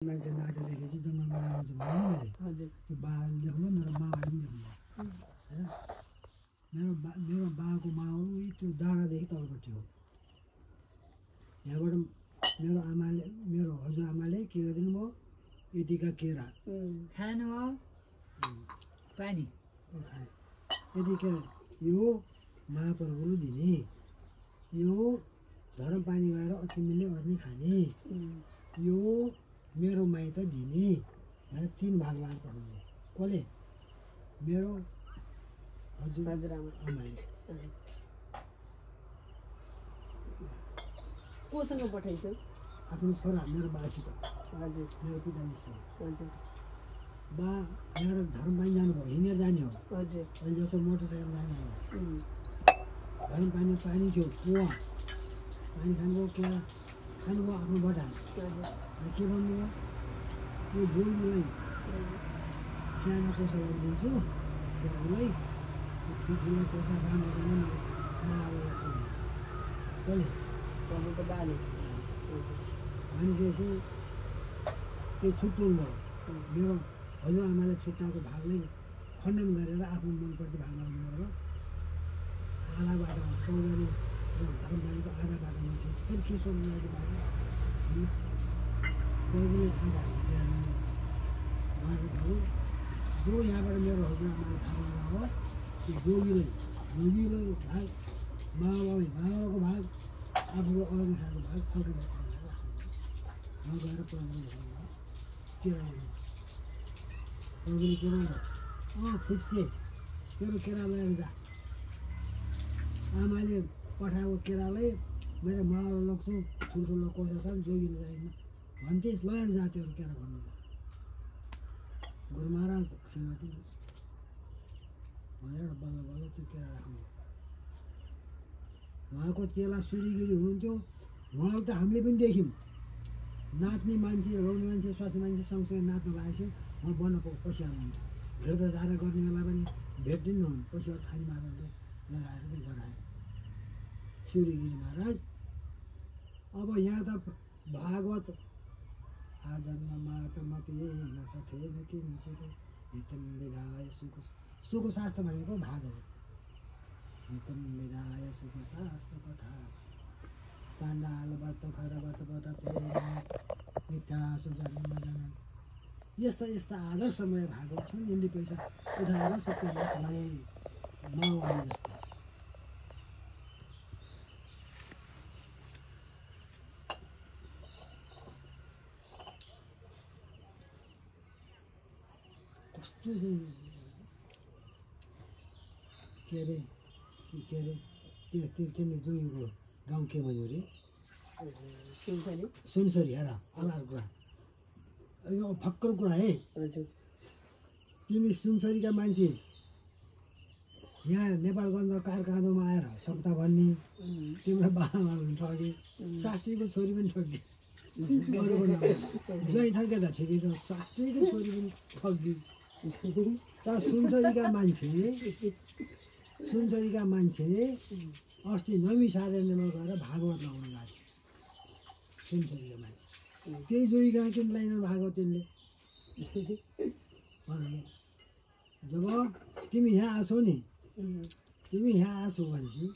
मान्छे नाच्दैदेखि जङ्गलमा जानुहुन्छ भने हजुर त्यो बाले देख्नु मेरो मावाले पनि देख्नु होइन मेरो बाको माउ त्यो डाँडादेखि तलपट्टि हो। यहाँबाट मेरो आमाले मेरो हजुरआमाले के गरिदिनु भयो यतिका केरा खानु हो पानी खाए यतिका यो महाप्रभुले दिने यो धरम पानी गएर तिमीले अर्नी खाने यो मेरो माइत दिने भनेर 3 भाग लाएर पठाउनु। कसले? मेरो हजुरआमाले। कोसँग पठाइछौ? आफ्नो छोरा मेरो बासित। हजुर मेरो पिताजीसँग। हजुर बा यहाँबाट धरम पानी जानुभयो, हिँडेर जाने हो। हजुर अहिले जस्तो मोटरसाइकल जाने हो। धरम पानी पानी थियो कुवा पानी खानुभयो केरा खानुभयो आफ्नो बटा अनि के भन्नुभयो यो जोगीलाई सानो पैसा गरिदिन्छु जोगीलाई ठुल्ठुलो पैसा राम्रो सानो नआएको छु कसले प्रभुको बाले भनिसकेपछि त्यो छुट्याउनु भयो। मेरो हजुरआमाले छुट्टाएको भागले खण्डन गरेर आफ्नो मनप्रति भाग लगाउनु आधा बाटोमा सौदारी धर्म पानीको आधा बाटोमा फेरि के सोध्नु भएको भाग प्रभुले खाँदा उहाँको जो यहाँबाट मेरो हजुरआमाले थाहा हो त्यो जोगीले भाग माबाको भाग आफ्नो अलग खाएको भाग फर्केर नगएर प्रभुले भन्नुभयो के राख्नु प्रभुले के भन्नु खुसी तेरो केरा लिएर जा आमाले पठाएको केरालाई मेरो मावालाई लग्छु ठुल्ठुलो कोसा छ जोगीले जाइदिनु भन्थेस् लगेर जातिहरू केरा भन्नु गुरु महाराज श्रीमती भनेर बल्ल बल्ल त्यो केरा राख्नु। उहाँको चेला सुरीगिरी हुनुहुन्थ्यो उहाँलाई त हामीले पनि देख्यौँ नाच्ने मान्छे रोउने मान्छे स्वास्नी मान्छे सँगसँगै नाच्नु लागेको उहाँ बन्न पछि आउनुहुन्थ्यो भेट्दा जाँदा गर्ने बेला पनि भेट्दिनु नहुनु पछि थाली महाराजले लगाएर चाहिँ गरायो सुरीगिरी महाराज। अब यहाँ त भागवत आजन्म मातमपि नसठेन किञ्चित् हितं विधाय सुखशास्त्र भनेको भाग हो। हितं विधाय सुखशास्त्र कथा चाण्डाल बच्च खरबत बतते मिथ्या सुजन्म जनन यस्ता यस्ता आदर्शमय भागवत छन् यिनले पैसा उठाएर सत्यनाश भने माओवादी जस्तो कस्तो चाहिँ के अरे तिमीले जोगीको गाउँ के भन्यो अरे सुनसरी हेर अर्को कुरा यो भक्कल कुरा है। तिमी सुनसरीका मान्छे यहाँ नेपालगञ्ज कारखानामा आएर सप्ताह भन्ने तिम्रो बाबामा ठगे शास्त्रीको छोरी पनि ठगे जहीँ ठगे त ठिकै छ शास्त्रीको छोरी पनि ठगी तर सुनसरीका मान्छे अस्ति नमिसारेमा गएर भागवत लगाउनु लाग्यो सुनसरीका मान्छे त्यही जोगी कहाँ किन लाइन भागवत तिमीले जब तिमी यहाँ आछौ नि तिमी यहाँ आछौ भनेपछि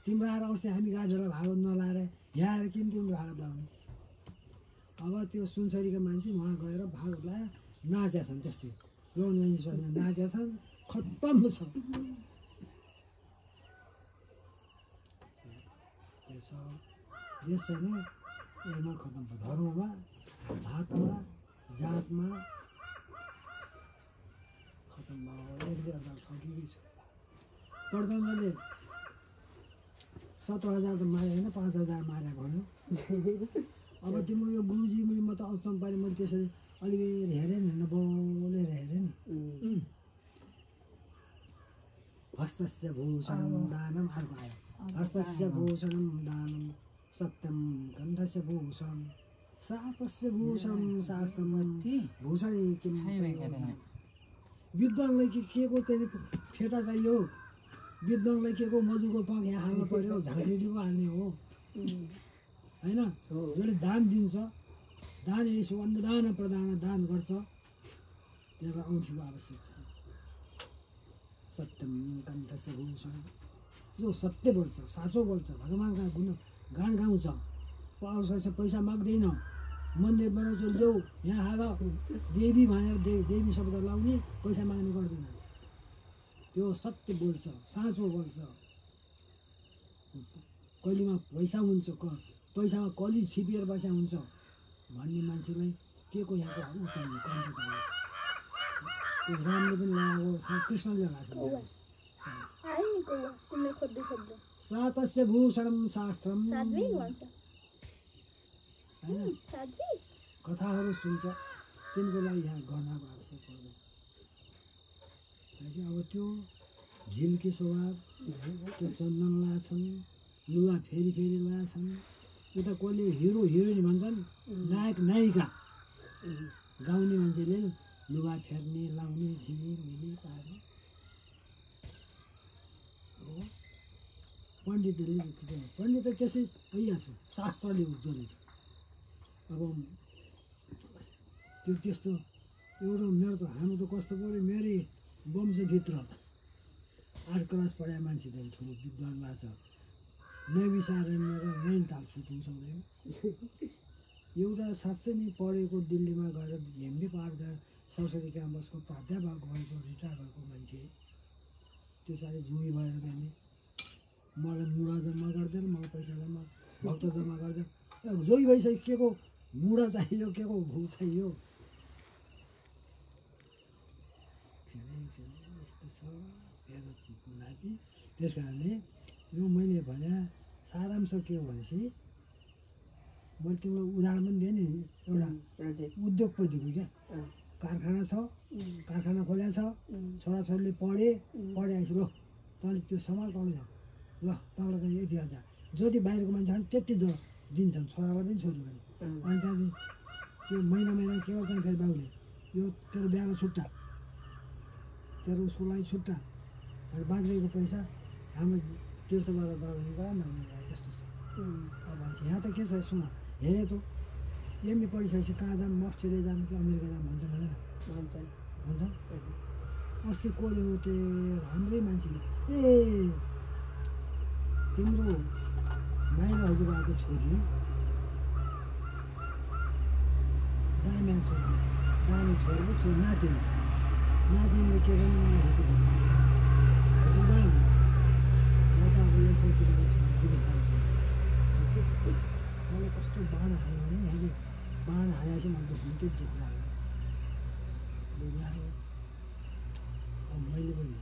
तिम्रो आएर अस्ति हामी गाजेलाई भागवत नलाएर यहाँ आएर किन तिम्रो भागवत लगाउने। अब त्यो सुनसरीका मान्छे उहाँ गएर भागवत लगाएर नाचेका छन् त्यस्तै लोन मान्छे सोच्ने नाचेका छन् खत्तम छ। देश छैन यसमा खत्तम भयो धर्ममा भातमा जातमा खत्तम भयो एकले अर्का ठगिकै छ। प्रचण्डले 17,000 त मारे होइन 5,000 मारे भन्यो। अब तिम्रो यो गुरुजी म त अचम्पाले मैले त्यसरी अलिबेर हेरेँ नि नबोलेर हेरेँ नि हस्तस्य भूषणं दानं अर्को आयो हस्तस्य भूषणं दानं सत्यं कण्ठस्य भूषणं शास्त्रस्य भूषणं शास्त्रं भूषणे किं विद्वानलाई के को त्यसले फेटा चाहियो विद्वानलाई के को मजुको पग यहाँ हाल्नु पर्यो झाँक्री पो हाल्ने हो होइन जसले दान दिन्छ दान यसो अन्नदान प्रदान दान गर्छ त्यसलाई औँठीको आवश्यक छ। सत्यम कण्ठस्य भूषण, जो सत्य बोल्छ साँचो बोल्छ भगवान्का गुण गान गाउँछ, पाउँछ पैसा माग्दैन, मन्दिर बनाउँछु ल्याऊ यहाँ हाल देवी भनेर देवी शब्द लाउने, पैसा माग्ने गर्दैन। त्यो सत्य बोल्छ साँचो बोल्छ। कहिलेमा पैसा हुन्छ पैसामा कली छिपिएर बस्या हुन्छ भन्ने मान्छेलाई के को यहाँको ऊ चाहियो कन्ठ चाहियो। त्यो रामले पनि लगाएको कृष्णले लगाएको सातस्य भूषणम शास्त्रम होइन कथाहरू सुन्छ तिनको लागि यहाँ गर्नको आवश्यक पर्दैन। अब त्यो झिल्के स्वभाव त्यो चन्दन लाछन् लुगा फेरि फेरि लाछन्, उता कसले हिरो हिरोइन भन्छन् नायक नायिका गाउने मान्छेले लुगा फेर्ने लाउने झिलिमिली पार्ने हो। पण्डितहरूले पण्डित त त्यसै भइहाल्छ शास्त्रले उज्जवले। अब त्यो त्यस्तो एउटा मेरो त हाम्रो त कस्तो पऱ्यो मेरै वंशभित्र 8 क्लास पढाए मान्छे त ठुलो विद्वान भएको छ, नैविसारण्य र नैनताल छुट्नु सक्दैन। एउटा साँच्चै नै पढेको दिल्लीमा गएर एमबी पार्दा सरस्वती क्याम्पसको प्राध्यापक भएको रिटायर भएको मान्छे त्यो चाहिँ जुई भएर जाने मलाई मुडा जम्मा गरिदिएर मलाई पैसा जम्मा भक्त जम्मा गरिदिएर जोगी भइसक्यो के को मुडा चाहियो के को भू चाहियो। यस्तो छ वेदको लागि। त्यस कारणले यो मैले भने सारांश के हो भनेपछि मैले तिमीलाई उदाहरण पनि दिएँ नि एउटा उद्योगपतिको क्या कारखाना छ कारखाना खोल्या छ छोराछोरीले पढाएपछि ल तैँले त्यो सम्हाल तँले ल तँलाई त यति हाल्छ जति बाहिरको मान्छे त्यति दिन्छन् छोरालाई पनि छोरीलाई पनि। अनि त्यहाँदेखि त्यो महिना के गर्छन् फेरि बाबुले यो तेरो बिहामा छुट्टा तेरो उसको लागि छुट्टा अनि बाँच्नेको पैसा हाम्रो तीर्थबाट दबाउने गर न त्यस्तो छ। अब यहाँ त के छ सुन हेरे त एमबी पढिसकेपछि कहाँ जाऊँ अस्ट्रेलिया जाऊँ कि अमेरिका जाऊँ भन्छ भनेर भन्छ। अस्ति कसले हो त्यो हाम्रै मान्छेले ए तिम्रो माइला हजुरबाको छोरी दामी छोरीको छोरी नातिनीले के गर्नु हजुरबा म त अब यो संस्कृतिको छु विदेश जान्छु मलाई कस्तो बाण हाल्यो भने अहिले बाण हालेपछि मलाई हुन्थ्यो दुःख लाग्यो अब मैले पनि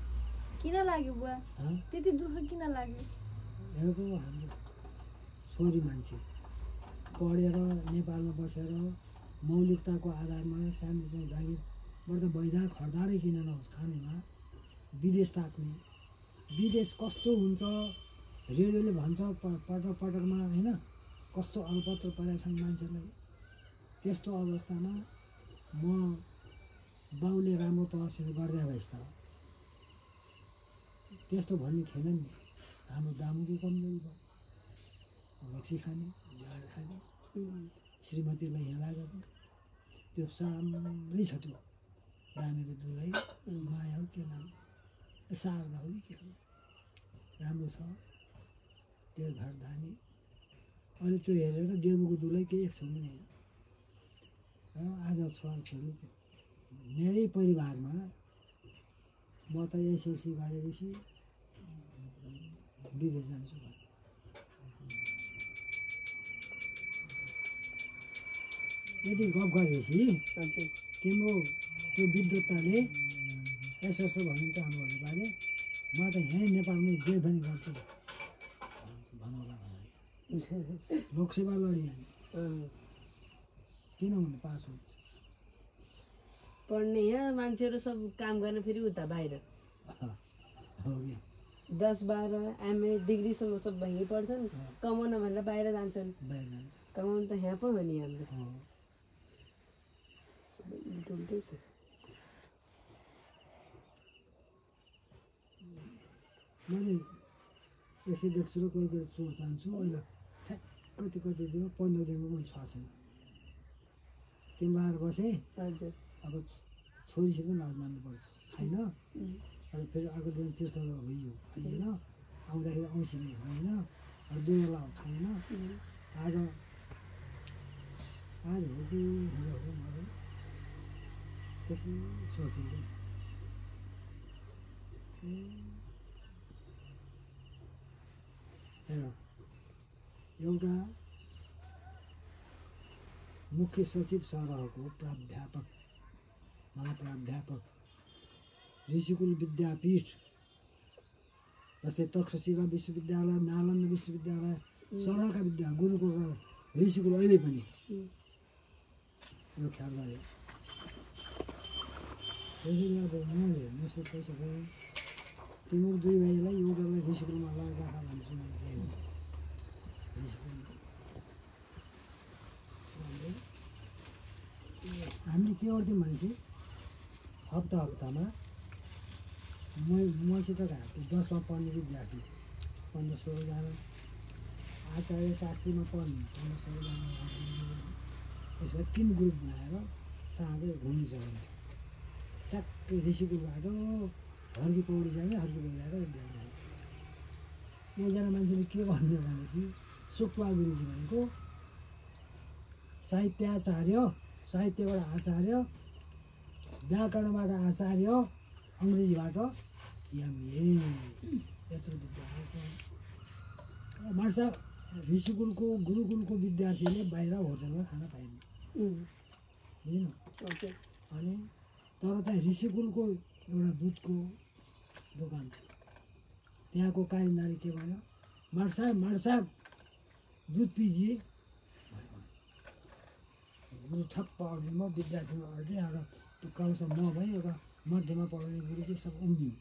किन लाग्यो बुवा त्यति दुःख किन लाग्यो? हेरेको हाम्रो छोरी मान्छे पढेर नेपालमा बसेर मौलिकताको आधारमा सानो जागिरबाट बैदा खर्दारै किन नहोस् खानेमा विदेश ताक्ने विदेश कस्तो हुन्छ रेडियोले भन्छ पटकमा होइन कस्तो अलपत्र परेका छन् मान्छेलाई। त्यस्तो अवस्थामा म बाउले राम्रो तहसिल गर्दै भएछ त त्यस्तो भन्ने थिएन नि। हाम्रो दामुको कमजोरी भयो रक्सी खाने झाड खाने श्रीमतीलाई हेला गर्ने त्यो साम्रै छ त्यो दामीको दुलै माया हो के नाम शारदा हो कि के हो राम्रो छ त्यो घर धानी। अहिले त्यो हेरेर देवको दुलै केही एक छैन नि। आज छोराछोरी मेरै परिवारमा म त एसएलसी गरेपछि विदेश जान्छु यदि गफ गरेपछि तिम्रो त्यो विद्वत्ताले यसो भन्नु त हाम्रो हजुरबाले म त यहीँ नेपालमै जे पनि गर्छु भन्नुला लोकसेवा लडिहाल्ने किन हुनु पास हुन्छ पढ्ने यहाँ मान्छेहरू सब काम गर्ने फेरि उता बाहिर 10-12 एमए डिग्रीसम्म सब यहीँ पढ्छन् कमाउन भनेर बाहिर जान्छन् कमाउनु त यहाँ पो हो नि हाम्रो सबै उल्टै छ। मैले यसै देख्छु र कोही बेला चोर तान्छु अहिले कति दियो 15 दिनमा मैले छ छैन तिमीहरू बसेँ हजुर अब छोरीसित पनि लाज मान्नुपर्छ खाइन अनि फेरि अर्को दिन तीर्थ भइयो होइन आउँदाखेरि औँसीमा होइन अब दुःला खाएन आज आज हो कि हिजो हो मलाई त्यसै सोचेँ हेर एउटा मुख्य सचिव सरहको प्राध्यापक महाप्राध्यापक ऋषिकुल विद्यापीठ जस्तै तक्षशिला विश्वविद्यालय नालन्दा विश्वविद्यालय सरहका विद्यालय गुरुकुल र ऋषिकुल अहिले पनि यो ख्याल गरे त्यसैले अब मैले नसो पैसा गएँ तिम्रो दुई भाइलाई एउटालाई ऋषिकुलमा लगेर राख भन्छु मैले त्यही हो ऋषिकुल हामीले के गर्थ्यौँ भनेपछि हप्तामा मसित गएको 10मा पढ्ने विद्यार्थी 15-16जना आचार्य शास्त्रीमा पढ्ने 15-16जना त्यसलाई 3 ग्रुप बनाएर साँझ घुम्नु चलाउने ट्याक्कै ऋषिकुलबाट हर्की पौडी जाने हर्की पौडी आएर जाने एकजना मान्छेले के भन्यो भनेपछि सुक्पा गुरुजी भनेको साहित्यबाट आचार्य व्याकरणबाट आचार्य अङ्ग्रेजीबाट एमए यत्रो विद्यार्थी मार्सा ऋषिकुलको गुरुकुलको विद्यार्थीले बाहिर होटलमा खाना पाइने बुझ्नु अनि तर त्यहाँ ऋषिकुलको एउटा दुधको दोकान छ त्यहाँको कारिन्दाले के भन्यो मार साहब दुध पिजिए गुरु ठप्प अर्डरमा विद्यार्थीमा अर्डर एउटा क्रमशः म भएँ एउटा मध्यमा पढाउने गुरु चाहिँ सब उम्रियो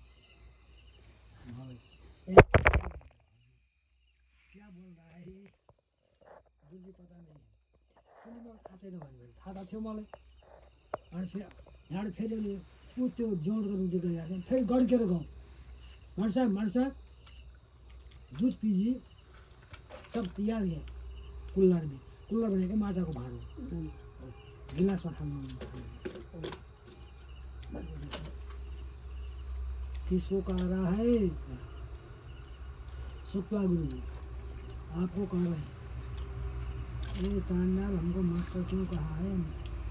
क्या बोल रहा है गुरुजी पता नहीं कुनै मलाई थाहा छैन भन्यो थाहा त थियो मलाई अनि फेरि यहाँबाट फेरि अहिले ऊ त्यो जोड गर्नु चाहिँ गइरहेको फेरि गड्केर गाउँ मार साहब दुध पिजी सब तैयार है कुल्लर भनेको माटाको भाँडो गिलासमा खानु किसको कह रहा है शुक्ला गुरु जी आपको कह रहे हैं ये चांडाल हमको मास्टर क्यों कहा है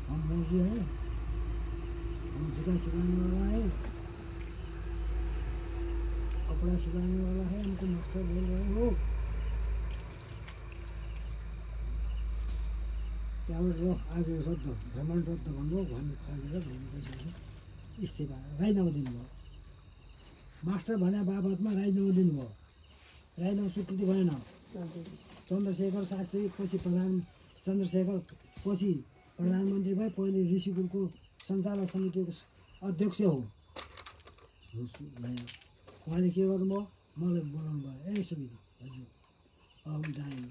हम मौजी है हम जूता सिलाने वाला है कपड़ा सिलाने वाला है हमको मास्टर बोल रहे हो त्यहाँबाट ल आज रद्द भ्रमण रद्द भन्नुभयो हामी खगेर भ्रमण गइसकेको इस्तिफा राजीनामा दिनुभयो मास्टर भने बाबतमा राजीनामा दिनुभयो राजीनामा स्वीकृति भएन चन्द्रशेखर शास्त्री पछि प्रधानमन्त्री भए पहिले ऋषिकुलको सञ्चालक समितिको अध्यक्ष हो उहाँले के गर्नुभयो मलाई बोलाउनु भयो ए सुविधा हजुर अब जाने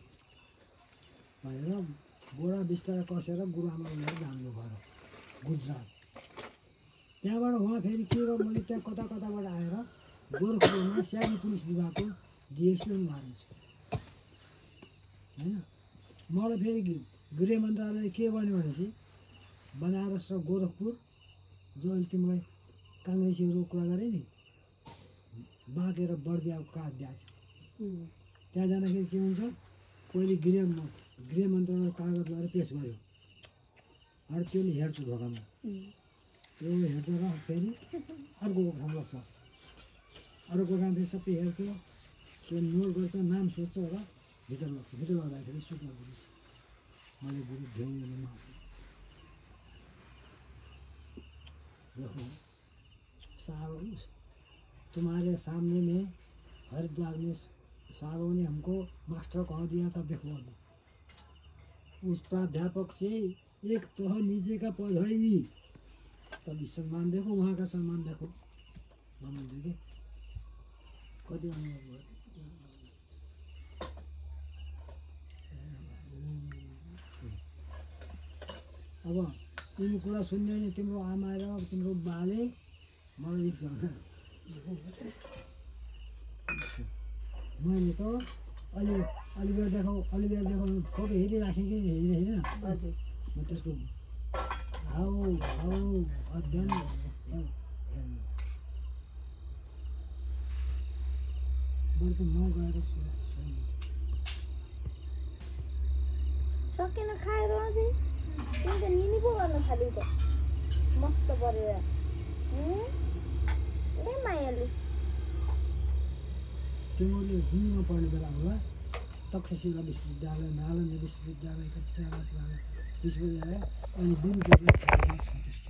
भनेर बोरा बिस्तारा कसेर गुरुआमा लिएर जानुभयो गुजरात त्यहाँबाट उहाँ फेरि के गर्नु मैले त्यहाँ कताबाट आएर गोरखपुरमा स्याली पुलिस विभागको डिएसपी पनि भएको छ होइन मलाई फेरि गृह मन्त्रालयले के भन्यो भनेपछि बनारस र गोरखपुर जो अहिले तिमीलाई काङ्ग्रेसीहरू कुरा गरे नि बाँकेर बढिदिएको कागज दिएको छ त्यहाँ जाँदाखेरि के हुन्छ पहिले गृह मन्त्रालय कागज लगाएर पेस गर्यो अनि त्यसले हेर्छ ढोकामा त्यो हेर्छ र फेरि अर्को ठाउँ लाग्छ अर्को ठाउँ फेरि सबै हेर्छ त्यो नोट गर्छ नाम सोध्छ र भित्र लाग्छ भित्र लाग्दाखेरि शुक्ला गुरु मैले गुरु भ्याउनुमा देखो तुम्हारे सामने में हरिद्वार में सालों ने हमको मास्टर कह दिया था देखो उस प्राध्यापक से एक तह नीचे का पद है ही तभी सम्मान देखो वहाँ का सम्मान देखो भ्रमण देखे कति अब तिम्रो कुरा सुन्ने नि तिम्रो आमा र तिम्रो बाले मलाई रिक्स हुन्छ मैले त अलिबेर देखाउनु फोटो हेरिराखेँ कि हेरिन म त्यसको हाउ अध्ययन बरु त म गएर सकेन खाएर अझै तिमी त निनी पो गर्न थाल्यौ त मस्त परेर ए मायालु तिमीले बीमा पढ्ने बेला होला तक्षशिला विश्वविद्यालय नालन्दा विश्वविद्यालय विश्वविद्यालय अनि दुरुपयोग छ त्यस्तो